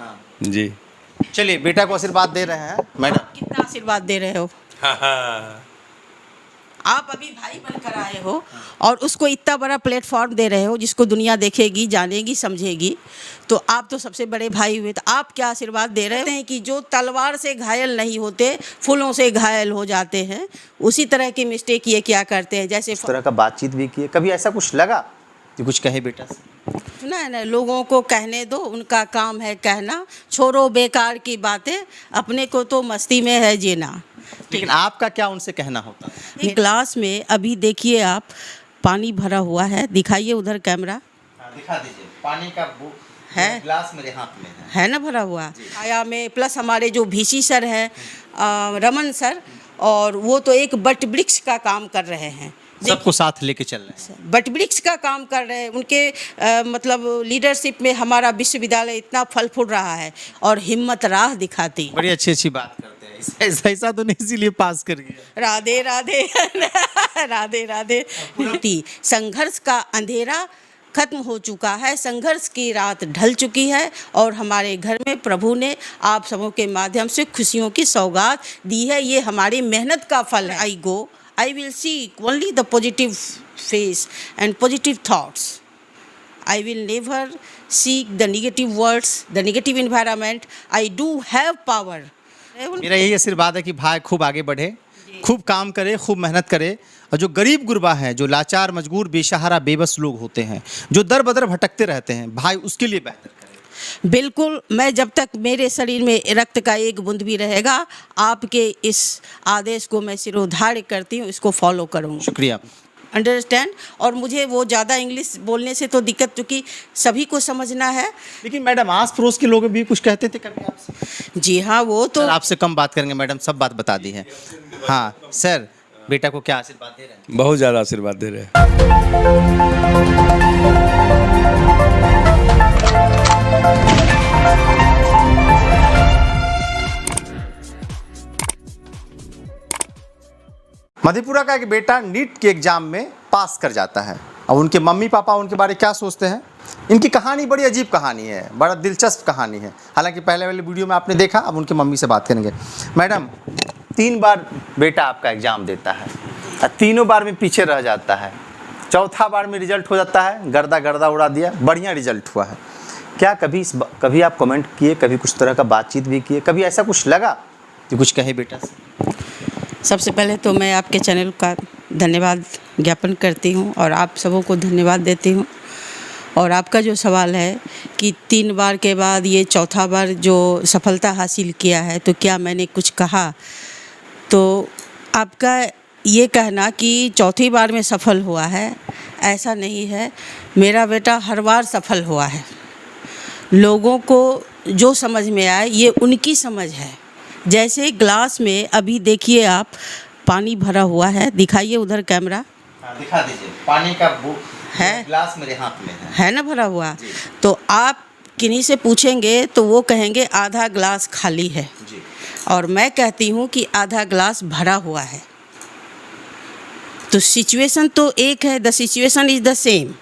हाँ। जी। चलिए, बेटा को आशीर्वाद दे रहे हैं मैडम। कितना आशीर्वाद दे रहे हो? हाँ। आप अभी भाई बनकर आए हो और उसको इतना बड़ा प्लेटफॉर्म दे रहे हो जिसको दुनिया देखेगी, जानेगी, समझेगी। तो आप तो सबसे बड़े भाई हुए, तो आप क्या आशीर्वाद दे रहे हैं कि जो तलवार से घायल नहीं होते, फूलों से घायल हो जाते हैं, उसी तरह की मिस्टेक ये क्या करते हैं। जैसे इस तरह का बातचीत भी किए, कभी ऐसा कुछ लगा कि कुछ कहे बेटा से? नहीं, लोगों को कहने दो, उनका काम है कहना। छोड़ो बेकार की बातें, अपने को तो मस्ती में है जीना। लेकिन आपका क्या उनसे कहना होता है? एक ग्लास में अभी देखिए आप, पानी भरा हुआ है, दिखाइए उधर कैमरा। दिखा दीजिए, पानी का है ग्लास मेरे हाथ में है ना भरा हुआ आया में। प्लस हमारे जो VC सर हैं, रमन सर, और वो तो एक बट वृक्ष का काम कर रहे हैं, सबको साथ लेके चल रहे हैं। बट वृक्ष का काम कर रहे हैं। उनके मतलब लीडरशिप में हमारा विश्वविद्यालय इतना फल फूल रहा है और हिम्मत राह दिखाती। बड़ी अच्छी अच्छी बात करते हैं, ऐसा तो नहीं इसीलिए पास कर गया। राधे राधे राधे राधे। संघर्ष का अंधेरा खत्म हो चुका है, संघर्ष की रात ढल चुकी है और हमारे घर में प्रभु ने आप सबों के माध्यम से खुशियों की सौगात दी है। ये हमारी मेहनत का फल है। I will seek only the positive face and positive thoughts. I will never seek the negative words, the negative environment. I do have power. मेरा यही आशीर्वाद है कि भाई खूब आगे बढ़े, खूब काम करे, खूब मेहनत करे, और जो गरीब गुरबा हैं, जो लाचार मजबूर बेसहारा बेबस लोग होते हैं, जो दर बदर भटकते रहते हैं, भाई उसके लिए बेहतर करे। बिल्कुल, मैं जब तक मेरे शरीर में रक्त का एक बूंद भी रहेगा, आपके इस आदेश को मैं सिरोधार्य करती हूँ, इसको फॉलो करूँगी। शुक्रिया। अंडरस्टैंड। और मुझे वो ज़्यादा इंग्लिश बोलने से तो दिक्कत, क्योंकि सभी को समझना है। लेकिन मैडम, आस पड़ोस के लोग भी कुछ कहते थे कभी आपसे? जी हाँ, वो तो आपसे कम बात करेंगे मैडम, सब बात बता दी है। हाँ सर, बेटा को क्या आशीर्वाद दे रहे हैं? बहुत ज़्यादा आशीर्वाद दे रहे हैं। मधेपुरा का एक बेटा नीट के एग्जाम में पास कर जाता है। अब उनके मम्मी पापा उनके बारे में क्या सोचते हैं? इनकी कहानी बड़ी अजीब कहानी है, बड़ा दिलचस्प कहानी है। हालांकि पहले वाले वीडियो में आपने देखा, अब उनके मम्मी से बात करेंगे। मैडम, 3 बार बेटा आपका एग्जाम देता है, तीनों बार में पीछे रह जाता है, चौथा बार में रिजल्ट हो जाता है, गर्दा गर्दा उड़ा दिया, बढ़िया रिजल्ट हुआ है। क्या कभी आप कमेंट किए, कभी कुछ तरह का बातचीत भी किए, कभी ऐसा कुछ लगा कि कुछ कहे बेटा से? सबसे पहले तो मैं आपके चैनल का धन्यवाद ज्ञापन करती हूँ और आप सबों को धन्यवाद देती हूँ। और आपका जो सवाल है कि 3 बार के बाद ये चौथा बार जो सफलता हासिल किया है, तो क्या मैंने कुछ कहा? तो आपका ये कहना कि चौथी बार में सफल हुआ है, ऐसा नहीं है। मेरा बेटा हर बार सफल हुआ है। लोगों को जो समझ में आए, ये उनकी समझ है। जैसे ग्लास में अभी देखिए आप, पानी भरा हुआ है, दिखाइए उधर कैमरा। दिखा दीजिए, पानी का है ग्लास मेरे हाथ में है ना भरा हुआ। तो आप किन्हीं से पूछेंगे तो वो कहेंगे आधा ग्लास खाली है जी। और मैं कहती हूँ कि आधा ग्लास भरा हुआ है। तो सिचुएशन तो एक है, the situation is the same,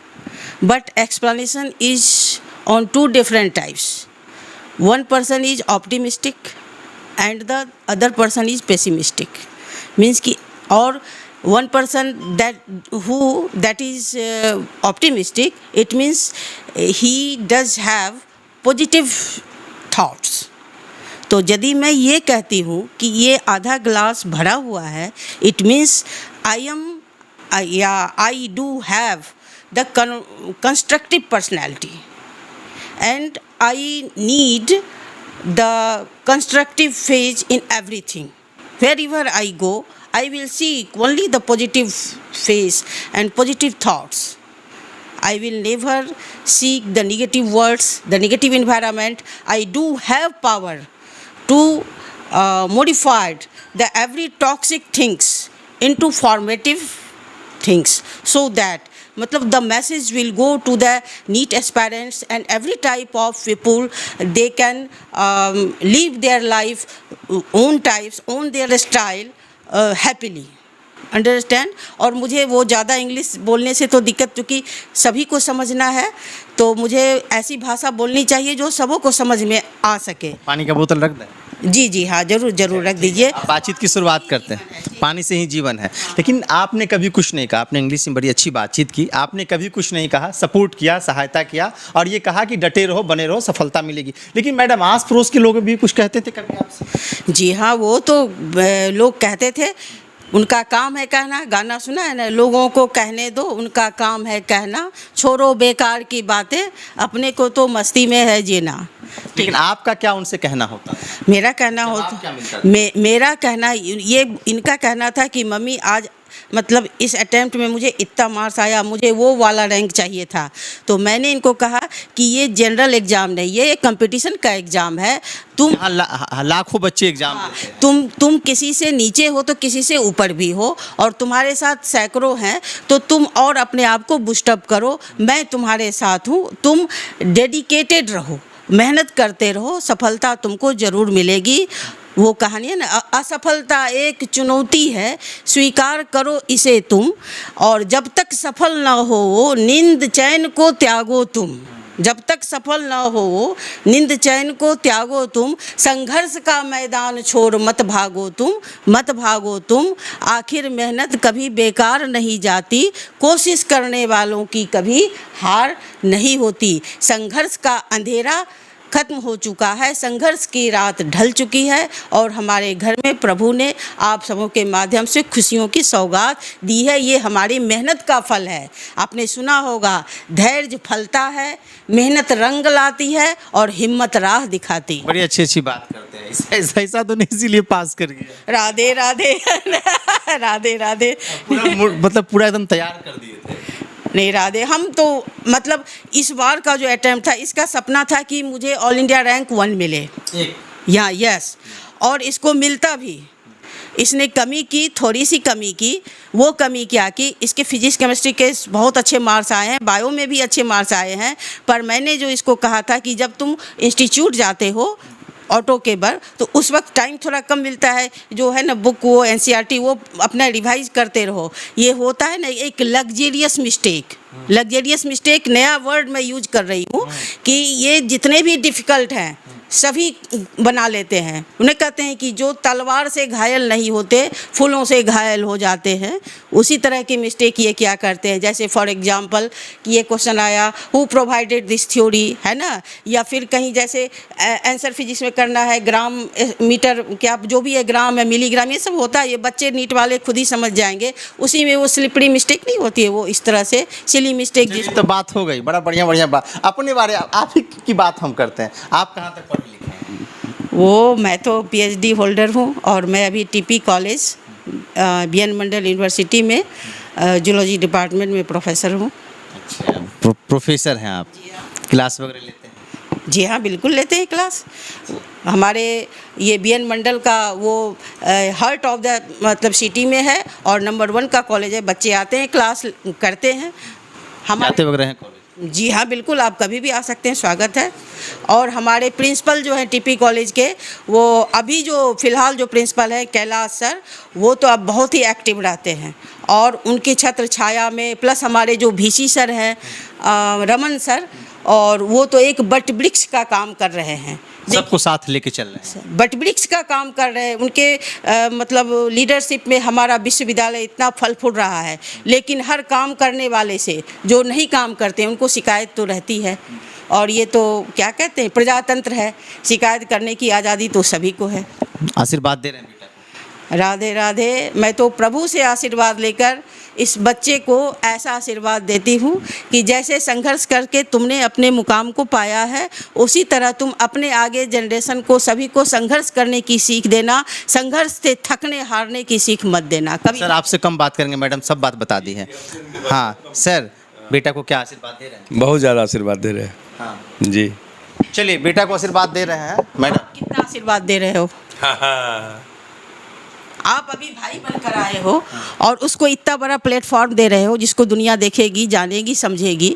but explanation is on 2 different types. One person is optimistic and the other person is pessimistic. Means कि और one person that is optimistic, it means he does have positive thoughts. तो यदि मैं ये कहती हूँ कि ये आधा ग्लास भरा हुआ है, it means I do have the constructive personality and I need the constructive phase in everything. Wherever I go, I will seek only the positive phase and positive thoughts. I will never seek the negative words, the negative environment. I do have power to modify the every toxic things into formative things, so that मतलब the message will go to the NEET aspirants and every type of people. They can live their life, own types, own their style happily. Understand. और मुझे वो ज़्यादा English बोलने से तो दिक्कत, क्योंकि सभी को समझना है, तो मुझे ऐसी भाषा बोलनी चाहिए जो सबों को समझ में आ सके। पानी का बोतल रख दें? जी जी हाँ, ज़रूर ज़रूर रख दीजिए। आप बातचीत की शुरुआत करते हैं, पानी से ही जीवन है। लेकिन आपने कभी कुछ नहीं कहा, आपने इंग्लिश में बड़ी अच्छी बातचीत की, आपने कभी कुछ नहीं कहा, सपोर्ट किया, सहायता किया और ये कहा कि डटे रहो, बने रहो, सफलता मिलेगी। लेकिन मैडम आस पड़ोस के लोग भी कुछ कहते थे कभी आपसे? जी हाँ, वो तो लोग कहते थे, उनका काम है कहना। गाना सुना है ना, लोगों को कहने दो, उनका काम है कहना, छोड़ो बेकार की बातें, अपने को तो मस्ती में है जीना। लेकिन आपका क्या उनसे कहना होता? मेरा कहना जवाब होता, क्या मिलता? मेरा कहना ये, इनका कहना था कि मम्मी आज मतलब इस अटेम्प्ट में मुझे इतना मार्क्स आया, मुझे वो वाला रैंक चाहिए था। तो मैंने इनको कहा कि ये जनरल एग्ज़ाम नहीं, ये कंपटीशन का एग्ज़ाम है। तुम लाखों बच्चे एग्जाम देते हैं। तुम किसी से नीचे हो तो किसी से ऊपर भी हो, और तुम्हारे साथ सैकड़ों हैं, तो तुम और अपने आप को बूस्टअप करो। मैं तुम्हारे साथ हूँ, तुम डेडिकेटेड रहो, मेहनत करते रहो, सफलता तुमको ज़रूर मिलेगी। वो कहानी है ना, असफलता एक चुनौती है, स्वीकार करो इसे तुम, और जब तक सफल ना हो नींद चैन को त्यागो तुम। जब तक सफल ना हो नींद चैन को त्यागो तुम, संघर्ष का मैदान छोड़ मत भागो तुम, मत भागो तुम। आखिर मेहनत कभी बेकार नहीं जाती, कोशिश करने वालों की कभी हार नहीं होती। संघर्ष का अंधेरा खत्म हो चुका है, संघर्ष की रात ढल चुकी है, और हमारे घर में प्रभु ने आप सबों के माध्यम से खुशियों की सौगात दी है। ये हमारी मेहनत का फल है। आपने सुना होगा, धैर्य फलता है, मेहनत रंग लाती है और हिम्मत राह दिखाती है। बड़ी अच्छी बात करते हैं। ऐसा तो नहीं इसीलिए पास कर गया। राधे राधे राधे राधे। मतलब पूरा एकदम तैयार कर दिए थे। नहीं राधे, हम तो मतलब इस बार का जो अटैम्प्ट था, इसका सपना था कि मुझे ऑल इंडिया रैंक 1 मिले या यस, और इसको मिलता भी। इसने कमी की, थोड़ी सी कमी की। वो कमी क्या कि इसके फिजिक्स केमिस्ट्री के बहुत अच्छे मार्क्स आए हैं, बायो में भी अच्छे मार्क्स आए हैं, पर मैंने जो इसको कहा था कि जब तुम इंस्टीट्यूट जाते हो ऑटो केबर, तो उस वक्त टाइम थोड़ा कम मिलता है, जो है ना बुक वो एनसीईआरटी वो अपना रिवाइज करते रहो। ये होता है ना एक लग्जेरियस मिस्टेक, लग्जेरियस मिस्टेक नया वर्ड मैं यूज कर रही हूँ, कि ये जितने भी डिफ़िकल्ट हैं सभी बना लेते हैं। उन्हें कहते हैं कि जो तलवार से घायल नहीं होते फूलों से घायल हो जाते हैं। उसी तरह की मिस्टेक ये क्या करते हैं, जैसे फॉर एग्जांपल कि ये क्वेश्चन आया, हु प्रोवाइडेड दिस थ्योरी, है ना, या फिर कहीं जैसे आंसर फिजिक्स में करना है, ग्राम मीटर क्या जो भी है, ग्राम है, मिलीग्राम, ये सब होता है। ये बच्चे नीट वाले खुद ही समझ जाएंगे। उसी में वो स्लिपरी मिस्टेक नहीं होती है, वो इस तरह से सिली मिस्टेक। ये तो बात हो गई, बड़ा बढ़िया बात। अपने बारे आप ही की बात हम करते हैं। आप कहाँ तक पढ़े लिखे हैं? वो मैं तो पीएचडी होल्डर हूँ, और मैं अभी टीपी कॉलेज बीएन मंडल यूनिवर्सिटी में जूलॉजी डिपार्टमेंट में प्रोफेसर हूँ। अच्छा, प्रोफेसर हैं आप? क्लास वगैरह लेते हैं? जी हाँ, बिल्कुल लेते हैं क्लास। हमारे ये बीएन मंडल का वो हार्ट ऑफ द मतलब सिटी में है, और नंबर 1 का कॉलेज है। बच्चे आते हैं, क्लास करते हैं। जाते वगैरह हैं कॉलेज? जी हाँ, बिल्कुल, आप कभी भी आ सकते हैं, स्वागत है। और हमारे प्रिंसिपल जो हैं टीपी कॉलेज के, वो अभी जो फ़िलहाल जो प्रिंसिपल हैं कैलाश सर, वो तो अब बहुत ही एक्टिव रहते हैं, और उनकी छत्र छाया में प्लस हमारे जो VC सर हैं रमन सर, और वो तो एक बट वृक्ष का काम कर रहे हैं, सबको साथ लेके चल रहे हैं, बट वृक्ष का काम कर रहे हैं। उनके मतलब लीडरशिप में हमारा विश्वविद्यालय इतना फल फूल रहा है। लेकिन हर काम करने वाले से जो नहीं काम करते हैं उनको शिकायत तो रहती है, और ये तो क्या कहते हैं, प्रजातंत्र है, शिकायत करने की आज़ादी तो सभी को है। आशीर्वाद दे रहे हैं बेटा को? राधे राधे। मैं तो प्रभु से आशीर्वाद लेकर इस बच्चे को ऐसा आशीर्वाद देती हूँ कि जैसे संघर्ष करके तुमने अपने मुकाम को पाया है, उसी तरह तुम अपने आगे जनरेशन को सभी को संघर्ष करने की सीख देना, संघर्ष से थकने हारने की सीख मत देना कभी। सर आपसे कम बात करेंगे, मैडम सब बात बता दी है। हाँ सर, बेटा को क्या आशीर्वाद दे रहे हैं? बहुत ज़्यादा आशीर्वाद दे रहे हैं। हाँ जी, चलिए बेटा को आशीर्वाद दे रहे हैं। मैडम कितना आशीर्वाद दे रहे हो? हाँ। आप अभी भाई बनकर आए हो, और उसको इतना बड़ा प्लेटफॉर्म दे रहे हो जिसको दुनिया देखेगी, जानेगी, समझेगी,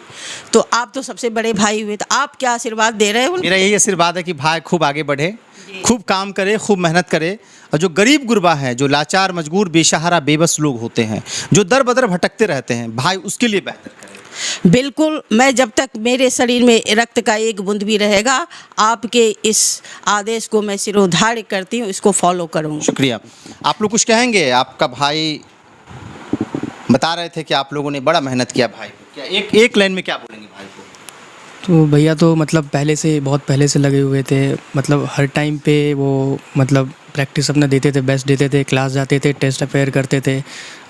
तो आप तो सबसे बड़े भाई हुए। तो आप क्या आशीर्वाद दे रहे हो? मेरा यही आशीर्वाद है कि भाई खूब आगे बढ़े, खूब काम करे, खूब मेहनत करे। और जो गरीब गुरबा है, जो लाचार मजबूर बेसहारा बेबस लोग होते हैं, जो दर बदर भटकते रहते हैं, भाई उसके लिए बेहतर करें। बिल्कुल, मैं जब तक मेरे शरीर में रक्त का एक बूंद भी रहेगा, आपके इस आदेश को मैं सिरोधार्य करती हूँ, इसको फॉलो करूँगी। शुक्रिया। आप लोग कुछ कहेंगे? आपका भाई बता रहे थे कि आप लोगों ने बड़ा मेहनत किया भाई को, क्या एक लाइन में क्या बोलेंगे भाई को? तो भैया तो मतलब पहले से बहुत पहले से लगे हुए थे, मतलब हर टाइम पे वो मतलब प्रैक्टिस अपना देते थे, बेस्ट देते थे, क्लास जाते थे, टेस्ट अपेयर करते थे,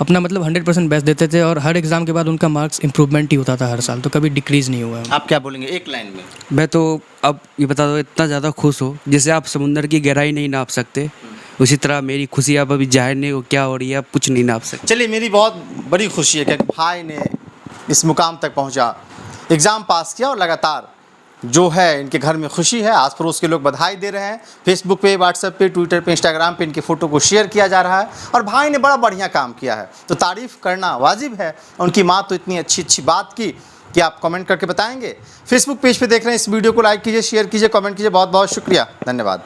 अपना मतलब 100% बेस्ट देते थे और हर एग्ज़ाम के बाद उनका मार्क्स इंप्रूवमेंट ही होता था हर साल, तो कभी डिक्रीज़ नहीं हुआ। आप क्या बोलेंगे एक लाइन में? मैं तो अब ये बता दो, इतना ज़्यादा खुश हो जैसे आप समुंदर की गहराई नहीं नाप सकते, उसी तरह मेरी खुशी अब अभी जाहिर नहीं हो क्या हो रही है, आप कुछ नहीं नाप सकते। चलिए, मेरी बहुत बड़ी खुशी है कि भाई ने इस मुकाम तक पहुंचा, एग्ज़ाम पास किया और लगातार जो है इनके घर में खुशी है। आस पड़ोस के लोग बधाई दे रहे हैं, फेसबुक पे, व्हाट्सएप पे, ट्विटर पे, इंस्टाग्राम पे इनकी फ़ोटो को शेयर किया जा रहा है और भाई ने बड़ा बढ़िया काम किया है, तो तारीफ़ करना वाजिब है। उनकी माँ तो इतनी अच्छी अच्छी बात की कि आप कमेंट करके बताएंगे। फेसबुक पेज पे देख रहे हैं इस वीडियो को लाइक कीजिए, शेयर कीजिए, कमेंट कीजिए। बहुत बहुत शुक्रिया, धन्यवाद।